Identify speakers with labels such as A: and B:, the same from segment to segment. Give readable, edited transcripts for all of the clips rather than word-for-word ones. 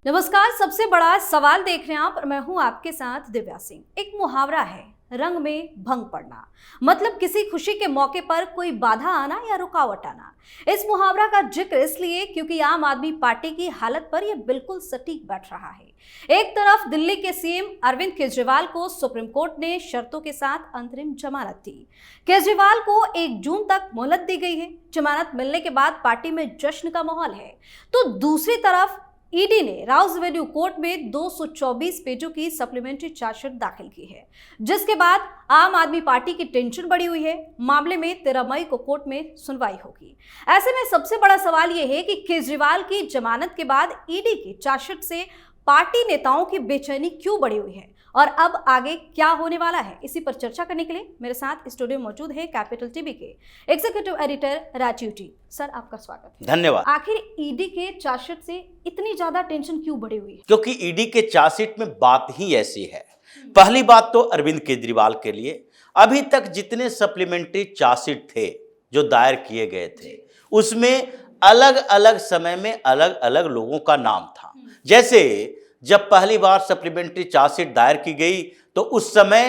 A: नमस्कार, सबसे बड़ा सवाल देख रहे हैं आप और मैं हूं आपके साथ दिव्या सिंह। एक मुहावरा है, रंग में भंग पड़ना, मतलब किसी खुशी के मौके पर कोई बाधा आना या रुकावट आना। इस मुहावरा का जिक्र इसलिए क्योंकि आम आदमी पार्टी की हालत पर यह बिल्कुल सटीक बैठ रहा है। एक तरफ दिल्ली के सीएम अरविंद केजरीवाल को सुप्रीम कोर्ट ने शर्तों के साथ अंतरिम जमानत दी। केजरीवाल को 1 जून तक मोहलत दी गई है। जमानत मिलने के बाद पार्टी में जश्न का माहौल है। तो दूसरी तरफ ईडी ने राउज एवेन्यू कोर्ट में 224 पेजों की सप्लीमेंट्री चार्जशीट दाखिल की है, जिसके बाद आम आदमी पार्टी की टेंशन बढ़ी हुई है। मामले में 13 मई को कोर्ट में सुनवाई होगी। ऐसे में सबसे बड़ा सवाल यह है कि केजरीवाल की जमानत के बाद ईडी की चार्जशीट से पार्टी नेताओं की बेचैनी क्यों बढ़ी हुई है और अब आगे क्या होने वाला है। इसी पर चर्चा करने के लिए मेरे साथ स्टूडियो में मौजूद है कैपिटल टीवी के एग्जीक्यूटिव एडिटर राजीव जी। सर, आपका स्वागत है।
B: धन्यवाद।
A: आखिर ईडी के चार्जशीट से इतनी ज्यादा टेंशन क्यों बढ़ी हुई है?
B: क्योंकि ईडी के चार्जशीट में बात ही ऐसी है। पहली बात तो अरविंद केजरीवाल के लिए अभी तक जितने सप्लीमेंट्री चार्जशीट थे जो दायर किए गए थे, उसमें अलग अलग समय में अलग अलग लोगों का नाम था। जैसे जब पहली बार सप्लीमेंट्री चार्जशीट दायर की गई तो उस समय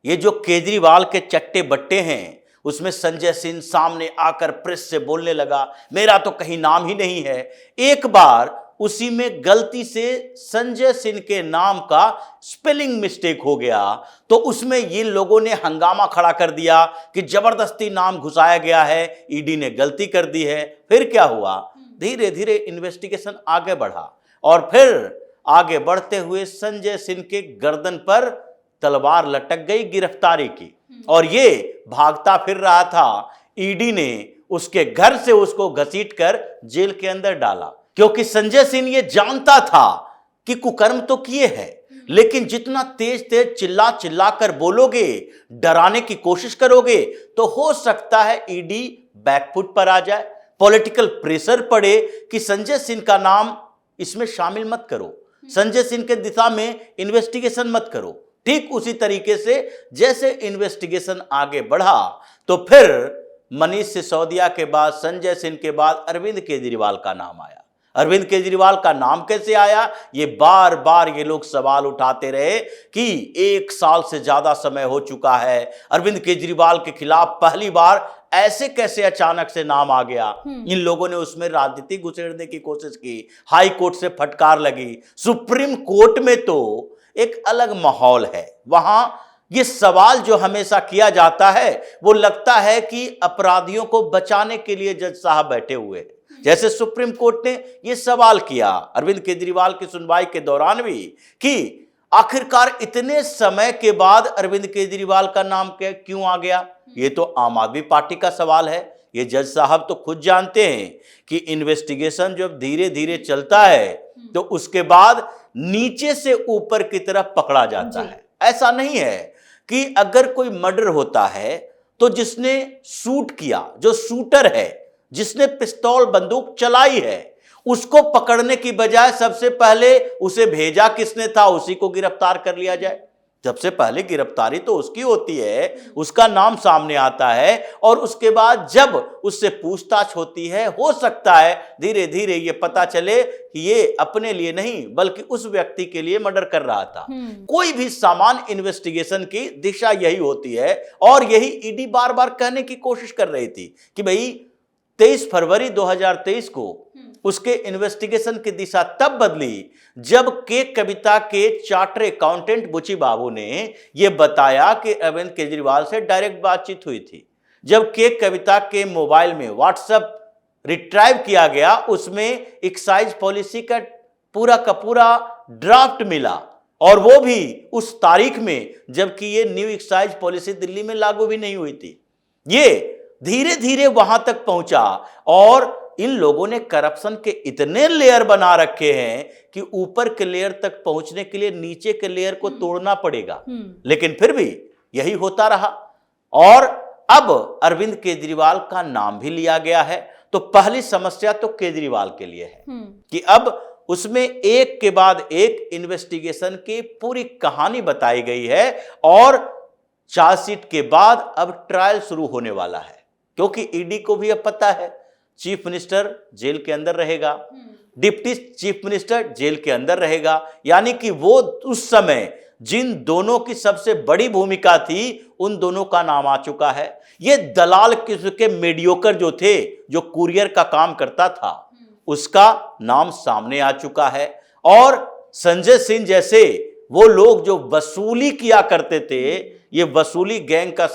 B: ये जो केजरीवाल के चट्टे बट्टे हैं, उसमें संजय सिंह सामने आकर प्रेस से बोलने लगा, मेरा तो कहीं नाम ही नहीं है। एक बार उसी में गलती से संजय सिंह के नाम का स्पेलिंग मिस्टेक हो गया तो उसमें ये लोगों ने हंगामा खड़ा कर दिया कि जबरदस्ती नाम घुसाया गया है, ईडी ने गलती कर दी है। फिर क्या हुआ, धीरे धीरे इन्वेस्टिगेशन आगे बढ़ा और फिर आगे बढ़ते हुए संजय सिंह के गर्दन पर तलवार लटक गई गिरफ्तारी की और ये भागता फिर रहा था। ईडी ने उसके घर से उसको घसीटकर जेल के अंदर डाला, क्योंकि संजय सिंह ये जानता था कि कुकर्म तो किए हैं, लेकिन जितना तेज तेज चिल्ला चिल्ला कर बोलोगे, डराने की कोशिश करोगे, तो हो सकता है ईडी बैकफुट पर आ जाए, पॉलिटिकल प्रेशर पड़े कि संजय सिंह का नाम इसमें शामिल मत करो, संजय सिंह के दिशा में इन्वेस्टिगेशन मत करो। ठीक उसी तरीके से जैसे इन्वेस्टिगेशन आगे बढ़ा तो फिर मनीष सिसोदिया के बाद, संजय सिंह के बाद अरविंद केजरीवाल का नाम आया। अरविंद केजरीवाल का नाम कैसे आया, ये बार बार ये लोग सवाल उठाते रहे कि 1 साल से ज्यादा समय हो चुका है, अरविंद केजरीवाल के खिलाफ पहली बार ऐसे कैसे अचानक से नाम आ गया। इन लोगों ने उसमें राजनीति घुसेड़ने की कोशिश की, हाई कोर्ट से फटकार लगी, सुप्रीम कोर्ट में तो एक अलग माहौल है। वहां ये सवाल जो हमेशा किया जाता है वो लगता है कि अपराधियों को बचाने के लिए जज साहब बैठे हुए हैं। जैसे सुप्रीम कोर्ट ने ये सवाल किया अरविंद केजरीवाल की सुनवाई के दौरान भी कि आखिरकार इतने समय के बाद अरविंद केजरीवाल का नाम क्यों आ गया। ये तो आम आदमी पार्टी का सवाल है। ये जज साहब तो खुद जानते हैं कि इन्वेस्टिगेशन जब धीरे धीरे चलता है तो उसके बाद नीचे से ऊपर की तरफ पकड़ा जाता है। ऐसा नहीं है कि अगर कोई मर्डर होता है तो जिसने शूट किया, जो शूटर है, जिसने पिस्तौल बंदूक चलाई है, उसको पकड़ने की बजाय सबसे पहले उसे भेजा किसने था, उसी को गिरफ्तार कर लिया जाए। सबसे पहले गिरफ्तारी तो उसकी होती है, उसका नाम सामने आता है और उसके बाद जब उससे पूछताछ होती है, हो सकता है धीरे धीरे ये पता चले कि ये अपने लिए नहीं बल्कि उस व्यक्ति के लिए मर्डर कर रहा था। कोई भी सामान्य इन्वेस्टिगेशन की दिशा यही होती है और यही ईडी बार बार कहने की कोशिश कर रही थी कि भाई 23 फरवरी 2023 को उसके इन्वेस्टिगेशन की दिशा तब बदली जब के कविता के चार्टर अकाउंटेंट बुची बाबू ने यह बताया कि अरविंद केजरीवाल से डायरेक्ट बातचीत हुई थी। जब के कविता के मोबाइल में व्हाट्सएप रिट्राइव किया गया, उसमें एक्साइज पॉलिसी का पूरा ड्राफ्ट मिला और वो भी उस तारीख में जबकि ये न्यू एक्साइज पॉलिसी दिल्ली में लागू भी नहीं हुई थी। ये धीरे धीरे वहां तक पहुंचा और इन लोगों ने करप्शन के इतने लेयर बना रखे हैं कि ऊपर के लेयर तक पहुंचने के लिए नीचे के लेयर को तोड़ना पड़ेगा। लेकिन फिर भी यही होता रहा और अब अरविंद केजरीवाल का नाम भी लिया गया है। तो पहली समस्या तो केजरीवाल के लिए है कि अब उसमें एक के बाद एक इन्वेस्टिगेशन की पूरी कहानी बताई गई है और चार्जशीट के बाद अब ट्रायल शुरू होने वाला है, क्योंकि ईडी को भी अब पता है चीफ मिनिस्टर जेल के अंदर रहेगा, डिप्टी चीफ मिनिस्टर जेल के अंदर रहेगा। यानी कि वो उस समय जिन दोनों की सबसे बड़ी भूमिका थी उन दोनों का नाम आ चुका है। ये दलाल किस्म के मीडियोकर जो थे, जो कुरियर का काम करता था, उसका नाम सामने आ चुका है। और संजय सिंह जैसे वो लोग जो वसूली किया करते थे, ये वसूली गैंग का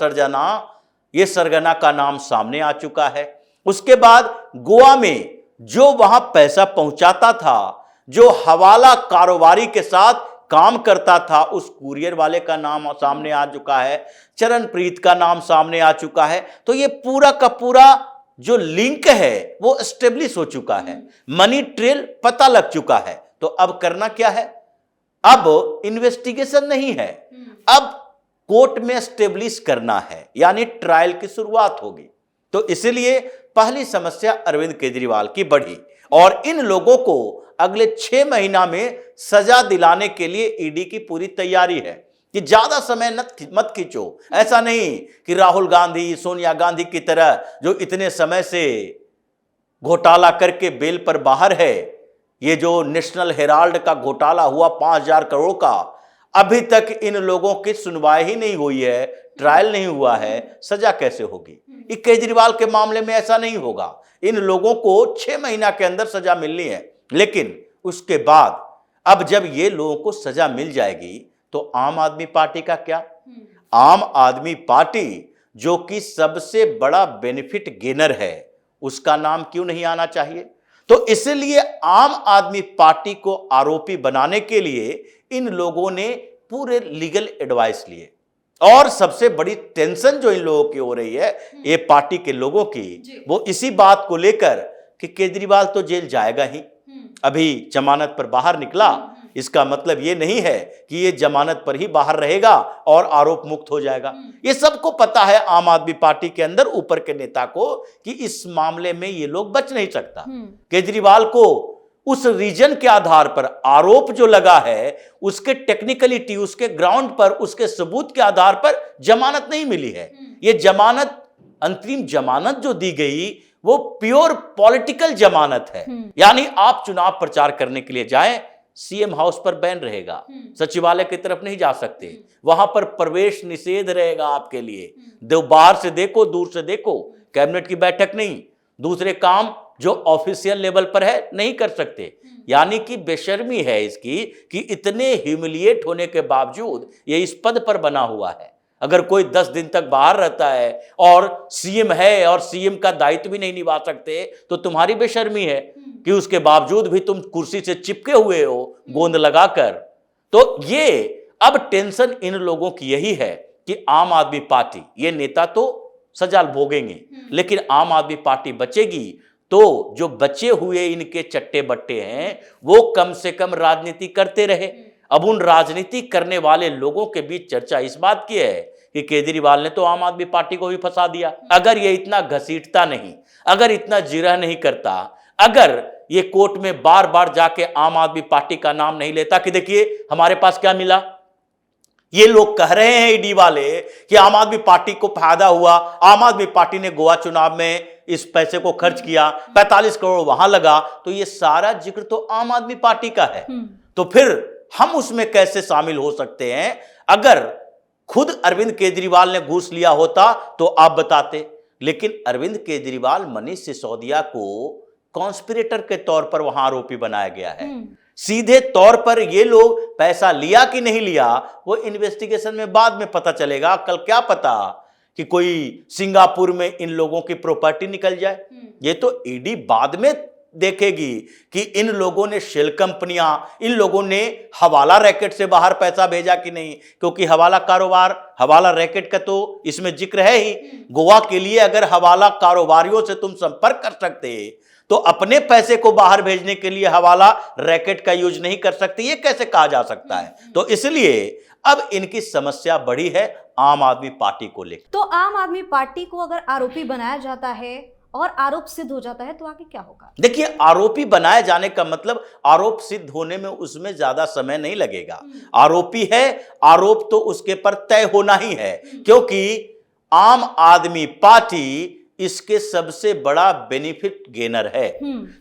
B: सरगना का नाम सामने आ चुका है। उसके बाद गोवा में जो वहां पैसा पहुंचाता था, जो हवाला कारोबारी के साथ काम करता था, उस कुरियर वाले का नाम सामने आ चुका है, चरणप्रीत का नाम सामने आ चुका है। तो ये पूरा का पूरा जो लिंक है वो एस्टेब्लिश हो चुका है, मनी ट्रेल पता लग चुका है। तो अब करना क्या है? अब इन्वेस्टिगेशन नहीं है, अब कोर्ट में एस्टेब्लिश करना है, यानी ट्रायल की शुरुआत होगी। तो इसलिए पहली समस्या अरविंद केजरीवाल की बढ़ी और इन लोगों को अगले 6 महीना में सजा दिलाने के लिए ईडी की पूरी तैयारी है कि ज्यादा समय मत खींचो। ऐसा नहीं कि राहुल गांधी, सोनिया गांधी की तरह जो इतने समय से घोटाला करके बेल पर बाहर है, ये जो नेशनल हेराल्ड का घोटाला हुआ 5,000 करोड़ का, अभी तक इन लोगों की सुनवाई ही नहीं हुई है, ट्रायल नहीं हुआ है, सजा कैसे होगी? ये केजरीवाल के मामले में ऐसा नहीं होगा। इन लोगों को 6 महीना के अंदर सजा मिलनी है। लेकिन उसके बाद अब जब ये लोगों को सजा मिल जाएगी तो आम आदमी पार्टी का क्या? आम आदमी पार्टी जो कि सबसे बड़ा बेनिफिट गेनर है, उसका नाम क्यों नहीं आना चाहिए? तो इसलिए आम आदमी पार्टी को आरोपी बनाने के लिए इन लोगों ने पूरे लीगल एडवाइस लिए। और सबसे बड़ी टेंशन जो इन लोगों की हो रही है, ये पार्टी के लोगों की, वो इसी बात को लेकर कि केजरीवाल तो जेल जाएगा ही। अभी जमानत पर बाहर निकला, इसका मतलब ये नहीं है कि ये जमानत पर ही बाहर रहेगा और आरोप मुक्त हो जाएगा। ये सबको पता है आम आदमी पार्टी के अंदर ऊपर के नेता को कि इस मामले में ये लोग बच नहीं सकता। केजरीवाल को उस रीजन के आधार पर आरोप जो लगा है, उसके टेक्निकलिटी, उसके ग्राउंड पर, उसके सबूत के आधार पर जमानत नहीं मिली है। ये जमानत, अंतरिम जमानत जो दी गई, वो प्योर पॉलिटिकल जमानत है। यानी आप चुनाव प्रचार करने के लिए जाएं, सीएम हाउस पर बैन रहेगा, सचिवालय की तरफ नहीं जा सकते, वहां पर प्रवेश निषेध रहेगा आपके लिए। बाहर से देखो, दूर से देखो, कैबिनेट की बैठक नहीं, दूसरे काम जो ऑफिशियल लेवल पर है नहीं कर सकते। यानी कि बेशर्मी है इसकी कि इतने ह्यूमिलिएट होने के बावजूद ये इस पद पर बना हुआ है। अगर कोई 10 दिन तक बाहर रहता है और सीएम है और सीएम का दायित्व भी नहीं निभा सकते, तो तुम्हारी बेशर्मी है कि उसके बावजूद भी तुम कुर्सी से चिपके हुए हो गोंद लगाकर। तो ये अब टेंशन इन लोगों की यही है कि आम आदमी पार्टी, ये नेता तो सजा भोगेंगे, लेकिन आम आदमी पार्टी बचेगी तो जो बचे हुए इनके चट्टे बट्टे हैं वो कम से कम राजनीति करते रहे। अब उन राजनीति करने वाले लोगों के बीच चर्चा इस बात की है कि केजरीवाल ने तो आम आदमी पार्टी को भी फंसा दिया। अगर ये इतना घसीटता नहीं, अगर इतना जिरह नहीं करता, अगर ये कोर्ट में बार बार जाके आम आदमी पार्टी का नाम नहीं लेता कि देखिए हमारे पास क्या मिला। ये लोग कह रहे हैं ईडी वाले कि आम आदमी पार्टी को फायदा हुआ, आम आदमी पार्टी ने गोवा चुनाव में इस पैसे को खर्च किया, 45 करोड़ वहां लगा, तो ये सारा जिक्र तो आम आदमी पार्टी का है। तो फिर हम उसमें कैसे शामिल हो सकते हैं? अगर खुद अरविंद केजरीवाल ने घूस लिया होता तो आप बताते, लेकिन अरविंद केजरीवाल मनीष सिसोदिया को कॉन्स्पिरेटर के तौर पर वहां आरोपी बनाया गया है। सीधे तौर पर ये लोग पैसा लिया कि नहीं लिया वो इन्वेस्टिगेशन में बाद में पता चलेगा। कल क्या पता कि कोई सिंगापुर में इन लोगों की प्रॉपर्टी निकल जाए। ये तो ईडी बाद में देखेगी कि इन लोगों ने शेल कंपनियां, इन लोगों ने हवाला रैकेट से बाहर पैसा भेजा कि नहीं, क्योंकि हवाला कारोबार, हवाला रैकेट का तो इसमें जिक्र है ही। गोवा के लिए अगर हवाला कारोबारियों से तुम संपर्क कर सकते तो अपने पैसे को बाहर भेजने के लिए हवाला रैकेट का यूज नहीं कर सकते, ये कैसे कहा जा सकता है? तो इसलिए अब इनकी समस्या बढ़ी है आम आदमी पार्टी को लेकर।
A: तो आम आदमी पार्टी को अगर आरोपी बनाया जाता है और आरोप सिद्ध हो जाता है तो आगे क्या होगा?
B: देखिए, आरोपी बनाए जाने का मतलब आरोप सिद्ध होने में उसमें ज्यादा समय नहीं लगेगा। आरोपी है, आरोप तो उसके पर तय होना ही है, क्योंकि आम आदमी पार्टी इसके सबसे बड़ा बेनिफिट गेनर है।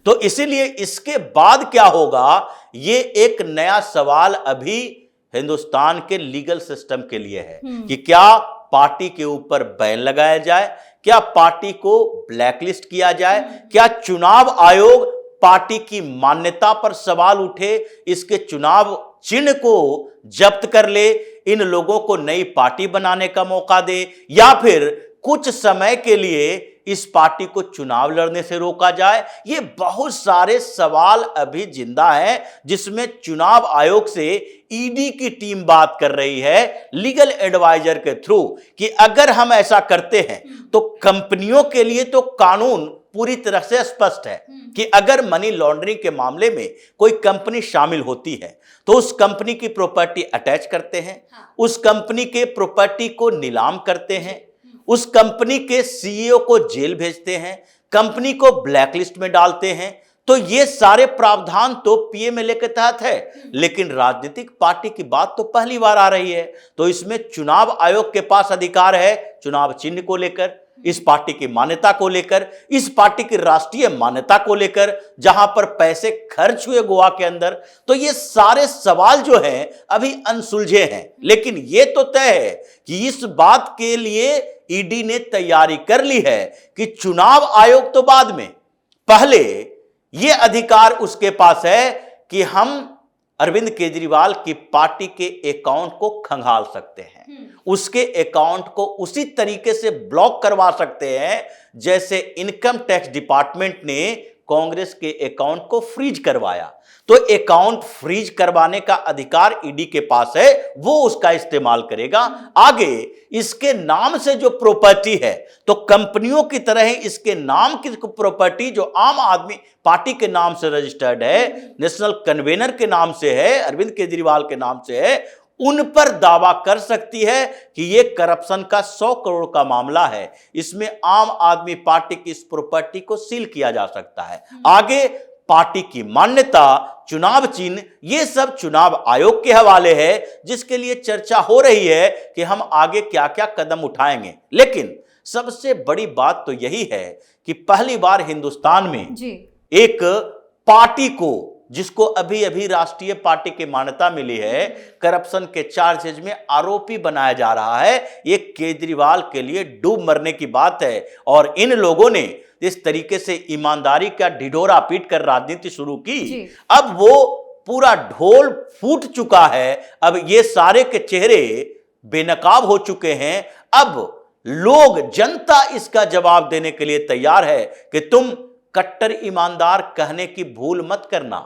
B: तो इसीलिए इसके बाद क्या होगा, ये एक नया सवाल अभी हिंदुस्तान के लीगल सिस्टम के लिए है कि क्या पार्टी के ऊपर बैन लगाया जाए, क्या पार्टी को ब्लैकलिस्ट किया जाए, क्या चुनाव आयोग पार्टी की मान्यता पर सवाल उठे, इसके चुनाव चिन्ह को जब्त कर ले, इन लोगों को नई पार्टी बनाने का मौका दे, या फिर कुछ समय के लिए इस पार्टी को चुनाव लड़ने से रोका जाए। ये बहुत सारे सवाल अभी जिंदा हैं, जिसमें चुनाव आयोग से ईडी की टीम बात कर रही है लीगल एडवाइजर के थ्रू कि अगर हम ऐसा करते हैं तो कंपनियों के लिए तो कानून पूरी तरह से स्पष्ट है कि अगर मनी लॉन्ड्रिंग के मामले में कोई कंपनी शामिल होती है तो उस कंपनी की प्रॉपर्टी अटैच करते हैं, उस कंपनी के प्रॉपर्टी को नीलाम करते हैं, उस कंपनी के सीईओ को जेल भेजते हैं, कंपनी को ब्लैकलिस्ट में डालते हैं। तो ये सारे प्रावधान तो पीएमएलए के तहत है, लेकिन राजनीतिक पार्टी की बात तो पहली बार आ रही है। तो इसमें चुनाव आयोग के पास अधिकार है चुनाव चिन्ह को लेकर, इस पार्टी की मान्यता को लेकर, इस पार्टी की राष्ट्रीय मान्यता को लेकर, जहां पर पैसे खर्च हुए गोवा के अंदर। तो ये सारे सवाल जो हैं अभी अनसुलझे हैं, लेकिन ये तो तय है कि इस बात के लिए ईडी ने तैयारी कर ली है कि चुनाव आयोग तो बाद में, पहले ये अधिकार उसके पास है कि हम अरविंद केजरीवाल की पार्टी के अकाउंट को खंगाल सकते हैं, उसके अकाउंट को उसी तरीके से ब्लॉक करवा सकते हैं जैसे इनकम टैक्स डिपार्टमेंट ने कांग्रेस के अकाउंट को फ्रीज करवाया। तो अकाउंट फ्रीज करवाने का अधिकार ईडी के पास है, वो उसका इस्तेमाल करेगा। आगे इसके नाम से जो प्रॉपर्टी है, तो कंपनियों की तरह ही इसके नाम की प्रॉपर्टी जो आम आदमी पार्टी के नाम से रजिस्टर्ड है, नेशनल कन्वेनर के नाम से है, अरविंद केजरीवाल के नाम से है, उन पर दावा कर सकती है कि यह करप्शन का 100 करोड़ का मामला है, इसमें आम आदमी पार्टी की इस प्रॉपर्टी को सील किया जा सकता है। आगे पार्टी की मान्यता, चुनाव चिन्ह, ये सब चुनाव आयोग के हवाले है, जिसके लिए चर्चा हो रही है कि हम आगे क्या क्या कदम उठाएंगे। लेकिन सबसे बड़ी बात तो यही है कि पहली बार हिंदुस्तान में एक पार्टी को, जिसको अभी अभी राष्ट्रीय पार्टी की मान्यता मिली है, करप्शन के चार्जेज में आरोपी बनाया जा रहा है। ये केजरीवाल के लिए डूब मरने की बात है। और इन लोगों ने इस तरीके से ईमानदारी का ढिढोरा पीट कर राजनीति शुरू की, अब वो पूरा ढोल फूट चुका है। अब ये सारे के चेहरे बेनकाब हो चुके हैं। अब लोग, जनता इसका जवाब देने के लिए तैयार है कि तुम कट्टर ईमानदार कहने की भूल मत करना।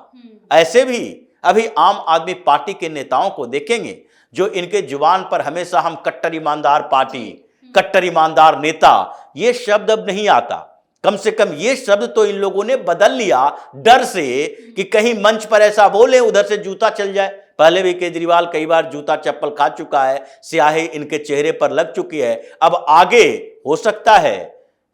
B: ऐसे भी अभी आम आदमी पार्टी के नेताओं को देखेंगे जो इनके जुबान पर हमेशा हम कट्टर ईमानदार पार्टी, कट्टर ईमानदार नेता, ये शब्द अब नहीं आता। कम से कम ये शब्द तो इन लोगों ने बदल लिया, डर से कि कहीं मंच पर ऐसा बोले उधर से जूता चल जाए। पहले भी केजरीवाल कई बार जूता चप्पल खा चुका है, स्याही इनके चेहरे पर लग चुकी है। अब आगे हो सकता है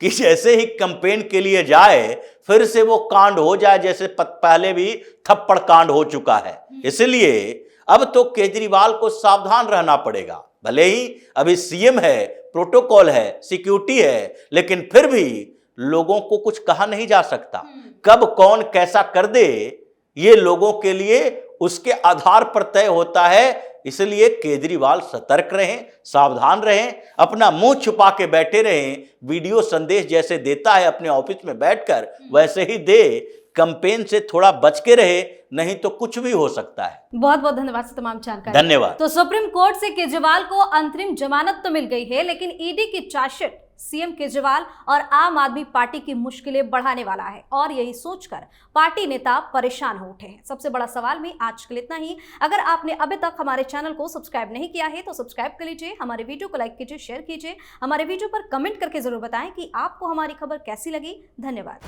B: कि जैसे ही कैंपेन के लिए जाए फिर से वो कांड हो जाए जैसे पहले भी थप्पड़ कांड हो चुका है। इसलिए अब तो केजरीवाल को सावधान रहना पड़ेगा। भले ही अभी सीएम है, प्रोटोकॉल है, सिक्योरिटी है, लेकिन फिर भी लोगों को कुछ कहा नहीं जा सकता। कब कौन कैसा कर दे ये लोगों के लिए उसके आधार पर तय होता है। इसलिए केजरीवाल सतर्क रहें, सावधान रहें, अपना मुंह छुपा के बैठे रहें। वीडियो संदेश जैसे देता है अपने ऑफिस में बैठकर, वैसे ही दे। कैंपेन से थोड़ा बच के रहे, नहीं तो कुछ भी हो सकता है।
A: बहुत बहुत धन्यवाद से तमाम जानकारी।
B: धन्यवाद।
A: तो सुप्रीम कोर्ट से केजरीवाल को अंतरिम जमानत तो मिल गई है, लेकिन ईडी की चार्जशीट सीएम केजरीवाल और आम आदमी पार्टी की मुश्किलें बढ़ाने वाला है, और यही सोचकर पार्टी नेता परेशान हो उठे हैं। सबसे बड़ा सवाल में आज के लिए इतना ही। अगर आपने अभी तक हमारे चैनल को सब्सक्राइब नहीं किया है तो सब्सक्राइब कर लीजिए, हमारे वीडियो को लाइक कीजिए, शेयर कीजिए, हमारे वीडियो पर कमेंट करके जरूर बताएं कि आपको हमारी खबर कैसी लगी। धन्यवाद।